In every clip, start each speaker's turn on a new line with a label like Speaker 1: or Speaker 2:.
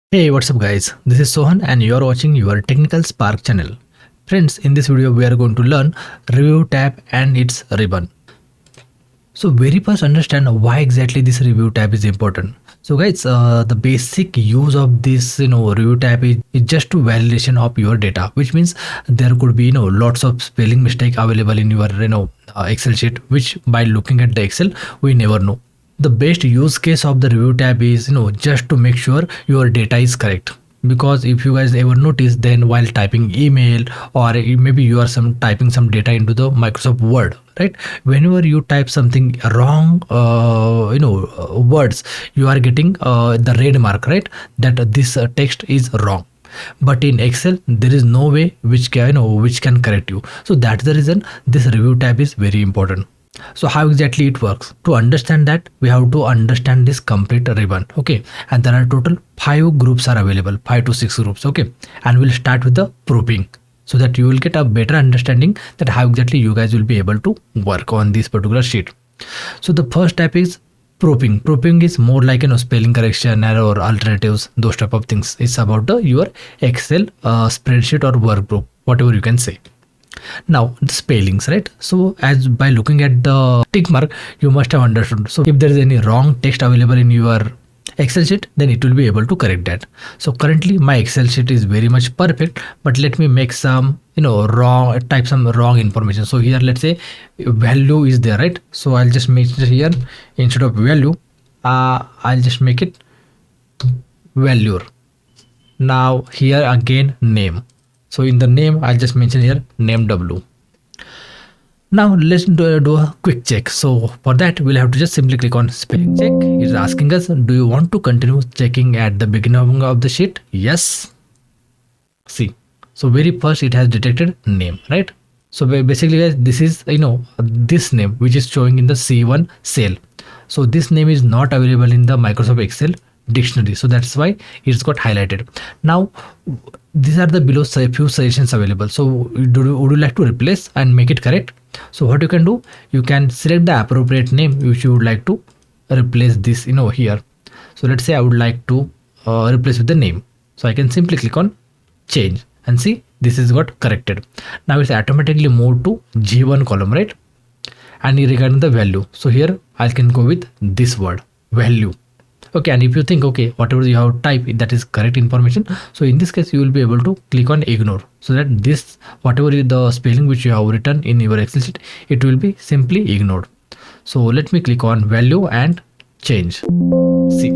Speaker 1: Hey, what's up guys? This is Sohan and you are watching your Technical Spark channel. Friends, in this video we are going to learn review tab and its ribbon. So very first understand why exactly this review tab is important. So guys, the basic use of this review tab is just to validation of your data, which means there could be lots of spelling mistake available in your Excel sheet, which by looking at the Excel we never know. The best use case of the review tab is just to make sure your data is correct, because if you guys ever notice, then while typing email or maybe you are typing some data into the Microsoft Word, right, whenever you type something wrong words, you are getting the red mark, right, that this text is wrong. But in Excel there is no way which can correct you. So that's the reason this review tab is very important. So how exactly it works? To understand that, we have to understand this complete ribbon, okay? And there are total 5 groups are available, 5 to 6 groups, okay? And we'll start with the grouping, so that you will get a better understanding that how exactly you guys will be able to work on this particular sheet. So the first type is proofing. Proofing is more like spelling correction, error, alternatives, those type of things. It's about your Excel spreadsheet or workbook, whatever you can say. Now the spellings, right? So as by looking at the tick mark, you must have understood. So if there is any wrong text available in your Excel sheet, then it will be able to correct that. So currently my Excel sheet is very much perfect, but let me make some type some wrong information. So here let's say value is there, right? So I'll just make it here, instead of value I'll just make it value. Now here again name. So in the name, I'll just mention here name W. Now let's do a quick check. So for that, we'll have to just simply click on spelling check. It's asking us, do you want to continue checking at the beginning of the sheet? Yes. See, so very first it has detected name, right? So basically guys, this is this name which is showing in the C1 cell. So this name is not available in the Microsoft Excel dictionary, so that's why it's got highlighted. Now these are the below few suggestions available. So would you like to replace and make it correct? So what you can do, you can select the appropriate name which you would like to replace this here. So let's say I would like to replace with the name. So I can simply click on change and see this is got corrected. Now it's automatically moved to G1 column, right? And regarding the value, so here I can go with this word value. Okay, and if you think whatever you have typed that is correct information, so in this case you will be able to click on ignore, so that this whatever is the spelling which you have written in your Excel sheet, it will be simply ignored. So let me click on value and change. See,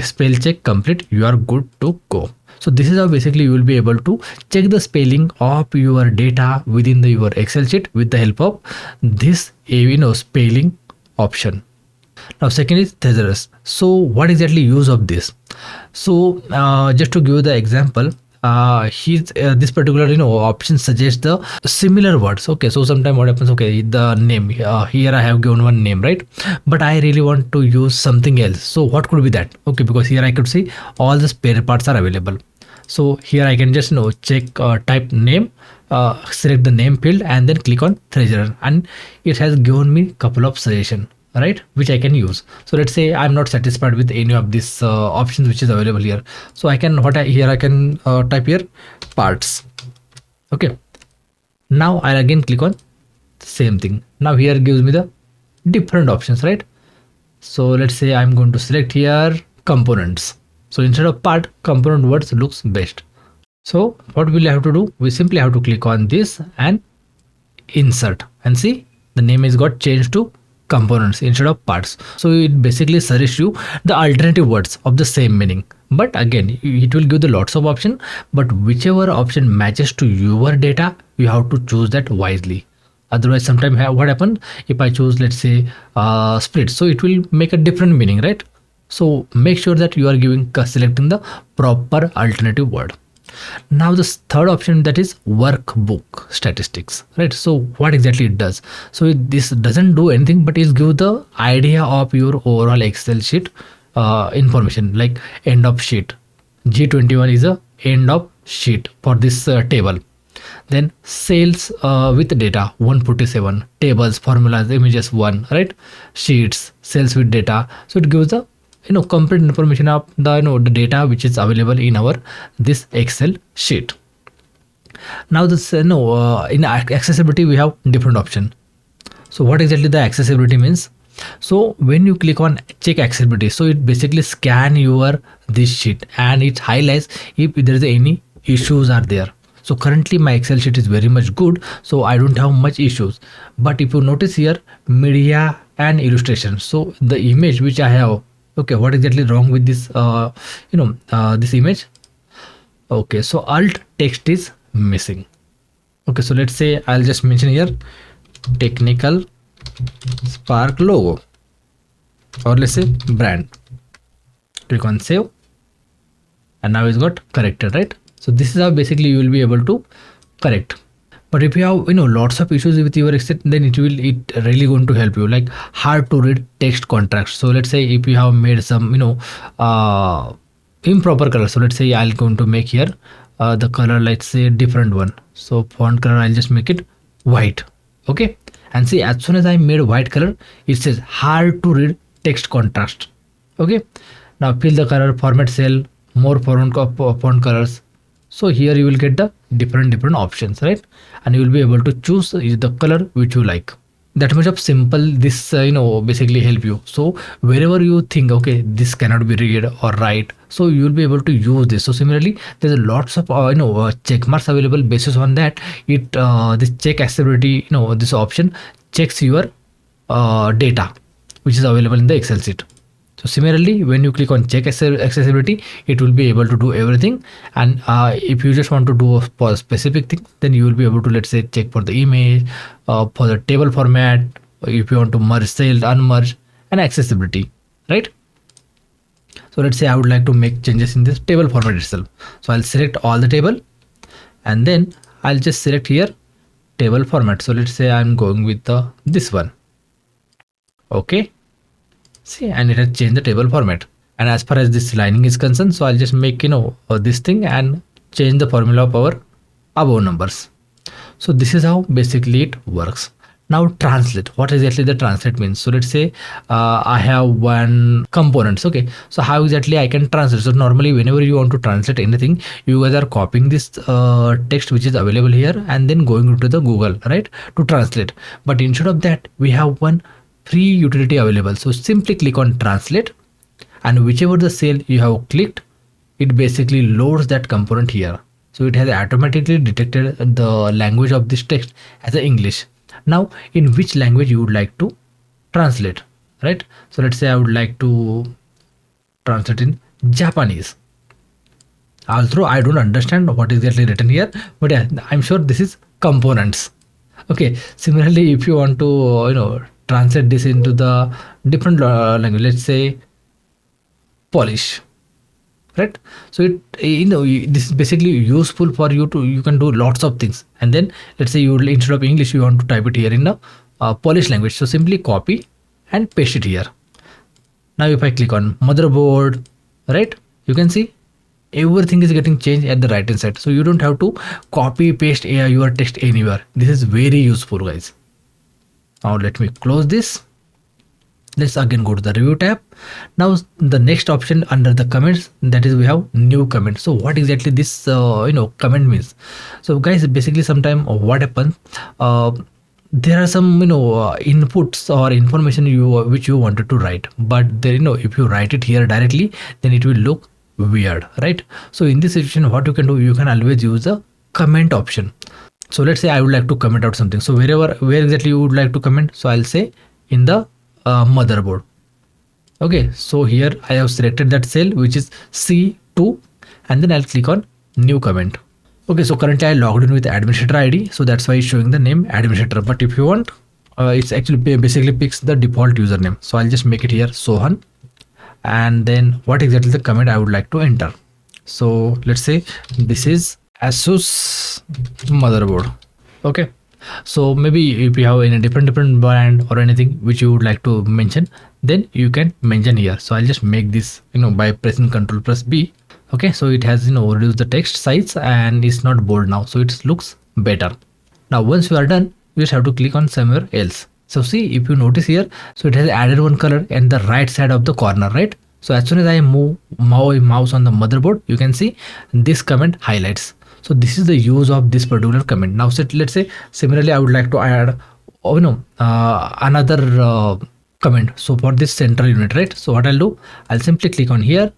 Speaker 1: spell check complete, you are good to go. So this is how basically you will be able to check the spelling of your data within your Excel sheet with the help of this spelling option. Now second is Thesaurus. So what exactly use of this? So just to give you the example, this particular option suggests the similar words. Okay, so sometimes what happens, the name here I have given one name, right, but I really want to use something else. So what could be that? Okay, because here I could see all the spare parts are available. So here I can just check type name, select the name field and then click on treasurer, and it has given me couple of suggestions, right, which I can use. So let's say I'm not satisfied with any of these options which is available here. So I can I can type here parts. Okay, now I'll again click on same thing. Now here gives me the different options, right? So let's say I'm going to select here components. So instead of part, component words looks best. So what we'll have to do, we simply have to click on this and insert, and see the name is got changed to components instead of parts. So it basically suggests you the alternative words of the same meaning, but again it will give the lots of option, but whichever option matches to your data, you have to choose that wisely. Otherwise sometimes what happen, if I choose let's say split, so it will make a different meaning, right? So make sure that you are selecting the proper alternative word. Now this third option, that is workbook statistics, right? So what exactly it does? So this doesn't do anything, but it gives the idea of your overall Excel sheet information, like end of sheet. G21 is a end of sheet for this table. Then sales with data 147, tables, formulas, images 1, right? Sheets, sales with data. So it gives the complete information of the the data which is available in our this Excel sheet. Now this in accessibility we have different option. So what exactly the accessibility means? So when you click on check accessibility, so it basically scan your this sheet and it highlights if there is any issues are there. So currently my Excel sheet is very much good, so I don't have much issues. But if you notice here, media and illustration, so the image which I have, okay, what exactly wrong with this this image? Okay, so alt text is missing. Okay, so let's say I'll just mention here technical Spark logo, or let's say brand. Click on save, and now it's got corrected, right? So this is how basically you will be able to correct. But if you have lots of issues with your Excel, then it really going to help you, like hard to read text contrast. So let's say if you have made some improper color, so let's say I'll going to make here the color, let's say different one. So font color I'll just make it white. Okay, and see, as soon as I made white color, it says hard to read text contrast. Okay, now fill the color, format cell, more font colors. So here you will get the different options, right? And you will be able to choose the color which you like. That much of simple this basically help you. So wherever you think, okay, this cannot be read or write, so you will be able to use this. So similarly, there's a lots of check marks available. Basis on that, it this check accessibility, this option checks your data which is available in the Excel sheet. So similarly, when you click on check accessibility, it will be able to do everything. And if you just want to do for a specific thing, then you will be able to, let's say, check for the image, for the table format, if you want to merge cell, unmerge, and accessibility, right? So let's say I would like to make changes in this table format itself. So I'll select all the table, and then I'll just select here table format. So let's say I'm going with this one. Okay. See, and it has changed the table format. And as far as this lining is concerned, so I'll just make this thing and change the formula of our above numbers. So this is how basically it works. Now translate. What exactly the translate means? So let's say I have one components. Okay, so how exactly I can translate? So normally whenever you want to translate anything, you guys are copying this text which is available here and then going into the Google, right, to translate. But instead of that, we have one free utility available. So simply click on translate, and whichever the cell you have clicked, it basically loads that component here. So it has automatically detected the language of this text as a English. Now in which language you would like to translate, right? So let's say I would like to translate in Japanese. Although I don't understand what is exactly written here, but yeah, I'm sure this is components. Okay, similarly, if you want to translate this into the different language, let's say Polish, right? So this is basically useful for you can do lots of things. And then let's say you instead of English, you want to type it here in the Polish language, so simply copy and paste it here. Now if I click on motherboard, right, you can see everything is getting changed at the right hand side. So you don't have to copy paste your text anywhere. This is very useful, guys. Now let me close this. Let's again go to the review tab. Now the next option under the comments, that is we have new comment. So what exactly this comment means? So guys, basically sometime what happens, there are some inputs or information which you wanted to write, but then if you write it here directly, then it will look weird, right? So in this situation, what you can do, you can always use the comment option. So let's say I would like to comment out something. So where exactly you would like to comment, so I'll say in the motherboard. Okay, so here I have selected that cell which is C2, and then I'll click on new comment. Okay, so currently I logged in with administrator ID, so that's why it's showing the name administrator. But if you want, it's actually basically picks the default username. So I'll just make it here Sohan, and then what exactly the comment I would like to enter. So let's say this is Asus motherboard. Okay, so maybe if you have any different brand or anything which you would like to mention, then you can mention here. So I'll just make this by pressing Ctrl+B. Okay, so it has reduced the text size and it's not bold now, so it looks better. Now once you are done, you just have to click on somewhere else. So see, if you notice here, so it has added one color in the right side of the corner, right? So as soon as I move my mouse on the motherboard, you can see this comment highlights. So this is the use of this particular comment. Now let's say similarly I would like to add another comment. So for this central unit, right? So what I'll do, I'll simply click on here.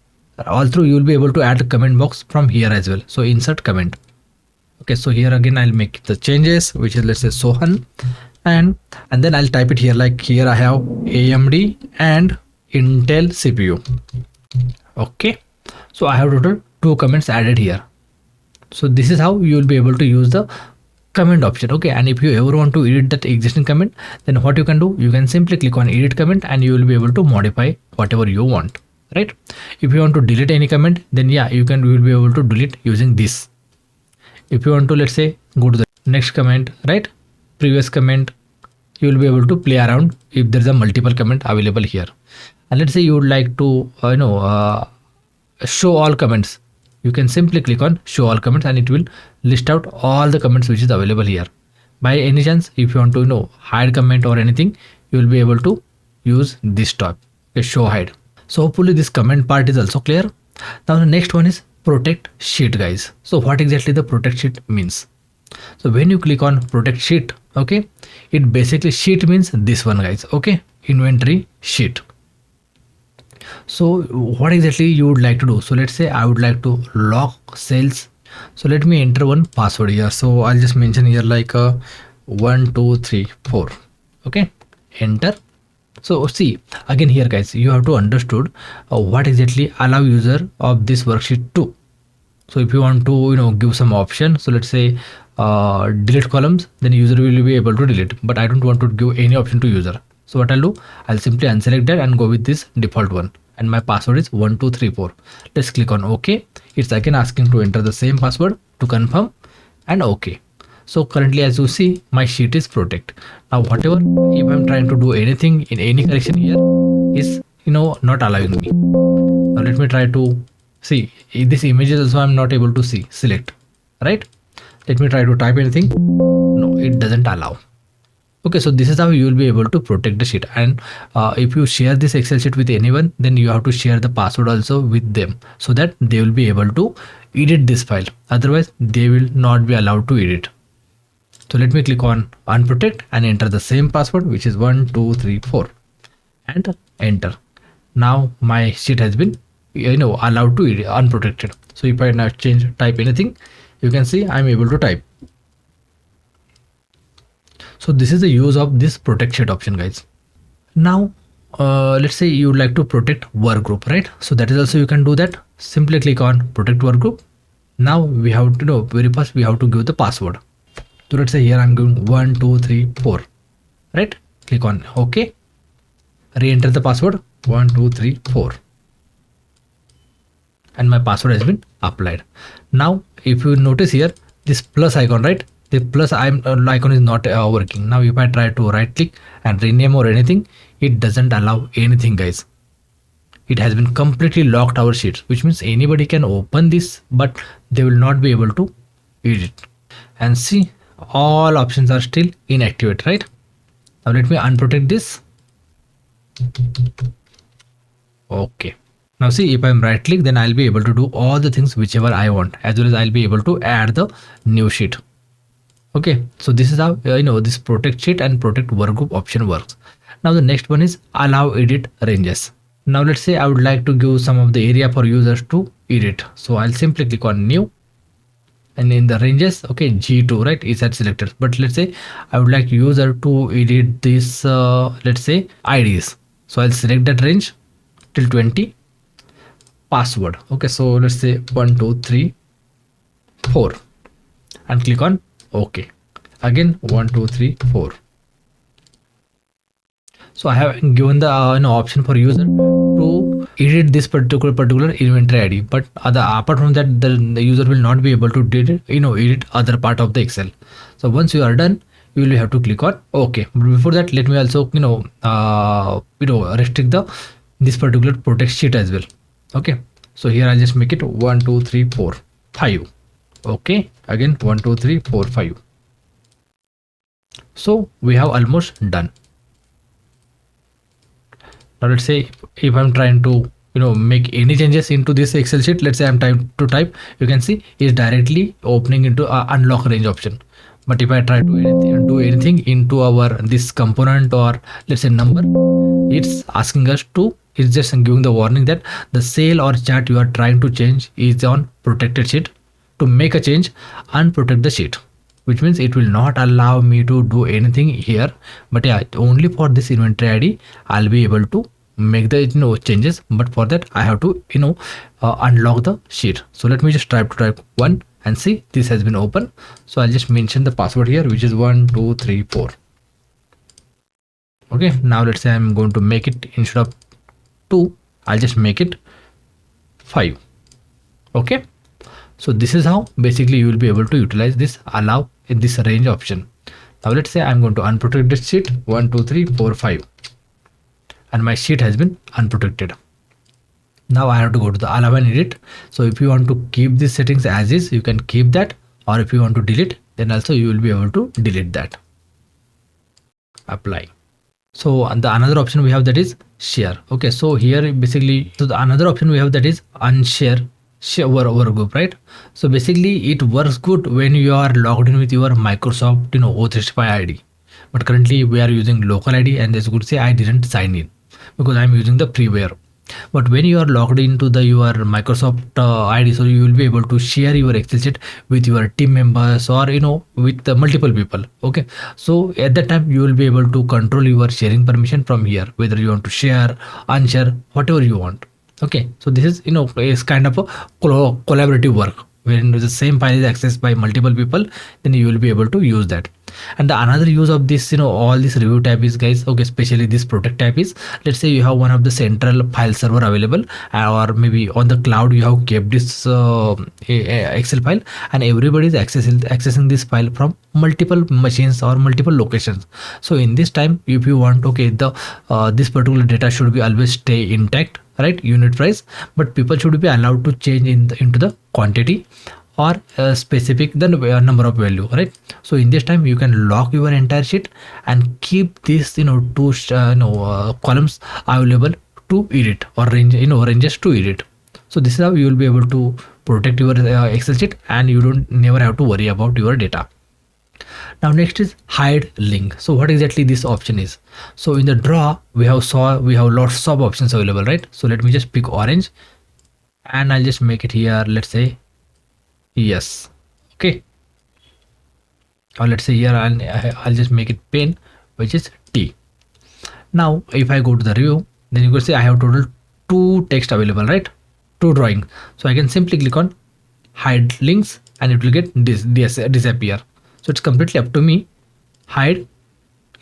Speaker 1: All through you will be able to add a comment box from here as well. So insert comment. Okay, so here again I'll make the changes, which is let's say Sohan, and then I'll type it here, like here I have AMD and Intel CPU. Okay, so I have total 2 comments added here. So this is how you will be able to use the comment option. Okay, and if you ever want to edit that existing comment, then what you can do, you can simply click on edit comment and you will be able to modify whatever you want, right? If you want to delete any comment, then yeah, you will be able to delete using this. If you want to, let's say, go to the next comment, right, previous comment, you will be able to play around if there's a multiple comment available here. And let's say you would like to show all comments, you can simply click on show all comments and it will list out all the comments which is available here. By any chance, if you want to hide comment or anything, you will be able to use this tab, show hide. So hopefully this comment part is also clear. Now the next one is protect sheet, guys. So what exactly the protect sheet means? So when you click on protect sheet, okay, it basically sheet means this one, guys. Okay, inventory sheet. So what exactly you would like to do? So let's say I would like to lock sales. So let me enter one password here. So I'll just mention here like 1 2 3 4. Okay, enter. So see again here, guys, you have to understood what exactly allow user of this worksheet to. So if you want to give some option, so let's say delete columns, then user will be able to delete, but I don't want to give any option to user. So what I'll do, I'll simply unselect that and go with this default one, and my password is 1234. Let's click on OK. It's again asking to enter the same password to confirm, and OK. So currently, as you see, my sheet is protect. Now whatever, if I'm trying to do anything in any correction here, is not allowing me. Now let me try to see this image is also I'm not able to see select, right? Let me try to type anything. No, it doesn't allow. Okay, so this is how you will be able to protect the sheet. And if you share this Excel sheet with anyone, then you have to share the password also with them so that they will be able to edit this file. Otherwise, they will not be allowed to edit. So let me click on unprotect and enter the same password, which is 1234, and enter. Now my sheet has been allowed to edit unprotected. So if I now type anything, you can see I'm able to type. So this is the use of this protect sheet option, guys. Now let's say you would like to protect work group, right? So that is also you can do that. Simply click on protect work group. Now we have to very first we have to give the password. So let's say here I'm giving 1 2 3 4, right? Click on OK. Re-enter the password 1 2 3 4, and my password has been applied. Now if you notice here this plus icon, right? The plus icon is not working. Now if I try to right click and rename or anything, it doesn't allow anything, guys. It has been completely locked our sheets, which means anybody can open this, but they will not be able to edit. And see, all options are still inactivate, right? Now let me unprotect this. Okay. Now see, if I'm right click, then I'll be able to do all the things whichever I want, as well as I'll be able to add the new sheet. Okay, so this is how this protect sheet and protect workgroup option works. Now the next one is allow edit ranges. Now let's say I would like to give some of the area for users to edit. So I'll simply click on new, and in the ranges, okay, G2, right, is that selected. But let's say I would like user to edit this let's say IDs. So I'll select that range till 20. Password, okay, so let's say 1 2 3 4, and click on OK. Again 1 2 3 4. So I have given the option for user to edit this particular inventory ID, but apart from that, the user will not be able to edit other part of the Excel. So once you are done, you will have to click on OK. But before that, let me also restrict this particular protect sheet as well. Okay, so here I'll just make it 1 2 3 4 5. Okay, again 1 2 3 4 5. So we have almost done. Now let's say if I'm trying to make any changes into this Excel sheet. Let's say I'm trying to type, you can see it's directly opening into unlock range option. But if I try to do anything into our this component, or let's say number, it's asking us to, it's just giving the warning that the cell or chart you are trying to change is on protected sheet. To make a change, unprotect the sheet, which means it will not allow me to do anything here. But yeah, only for this inventory ID I'll be able to make the changes, but for that I have to unlock the sheet. So let me just try to type 1 and see this has been open. So I'll just mention the password here, which is 1 2 3 4. Okay, now let's say I'm going to make it, instead of 2 I'll just make it 5. Okay, so this is how basically you will be able to utilize this allow in this range option. Now let's say I'm going to unprotect this sheet 1 2 3 4 5, and my sheet has been unprotected. Now I have to go to the allow and edit. So if you want to keep these settings as is, you can keep that, or if you want to delete, then also you will be able to delete that. Apply. So the another option we have, that is share. Okay, so here basically, so the another option we have, that is unshare workbook, right? So basically it works good when you are logged in with your Microsoft O365 ID. But currently we are using local ID, and this could say I didn't sign in because I'm using the freeware. But when you are logged into your Microsoft ID, so you will be able to share your Excel sheet with your team members, or with the multiple people. Okay, so at that time you will be able to control your sharing permission from here, whether you want to share, unshare, whatever you want. Okay, so this is is kind of a collaborative work. When the same file is accessed by multiple people, then you will be able to use that. And the another use of this all this review tab is, guys, okay, especially this protect tab is, let's say you have one of the central file server available, or maybe on the cloud you have kept this Excel file, and everybody is accessing this file from multiple machines or multiple locations. So in this time, if you want, okay, the this particular data should be always stay intact, right, unit price, but people should be allowed to change into the quantity or specific the number of value, right? So in this time you can lock your entire sheet and keep this two columns available to edit, or ranges to edit. So this is how you will be able to protect your Excel sheet, and you don't never have to worry about your data. Now next is hide link. So what exactly this option is? So in the draw we have lots of options available, right? So let me just pick orange, and I'll just make it here, let's say yes. Okay, or let's say here I'll just make it pen, which is T. Now if I go to the review, then you can see I have total 2 text available, right, 2 drawing. So I can simply click on hide links, and it will get disappear. So it's completely up to me. Hide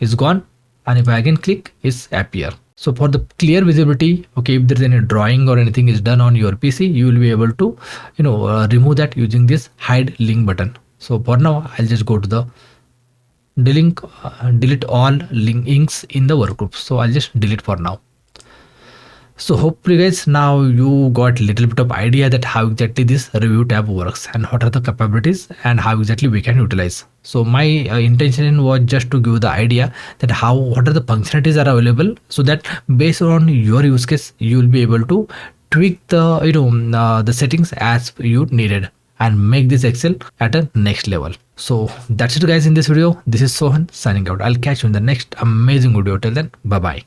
Speaker 1: is gone, and if I again click, it's appear. So for the clear visibility, okay, if there's any drawing or anything is done on your PC, you will be able to remove that using this hide link button. So for now I'll just go to the delete all links in the workgroup. So I'll just delete for now. So hopefully guys, now you got little bit of idea that how exactly this review tab works, and what are the capabilities, and how exactly we can utilize. So my intention was just to give the idea that what are the functionalities are available, so that based on your use case you will be able to tweak the the settings as you needed, and make this Excel at a next level. So that's it guys in this video. This is Sohan signing out. I'll catch you in the next amazing video. Till then, bye bye.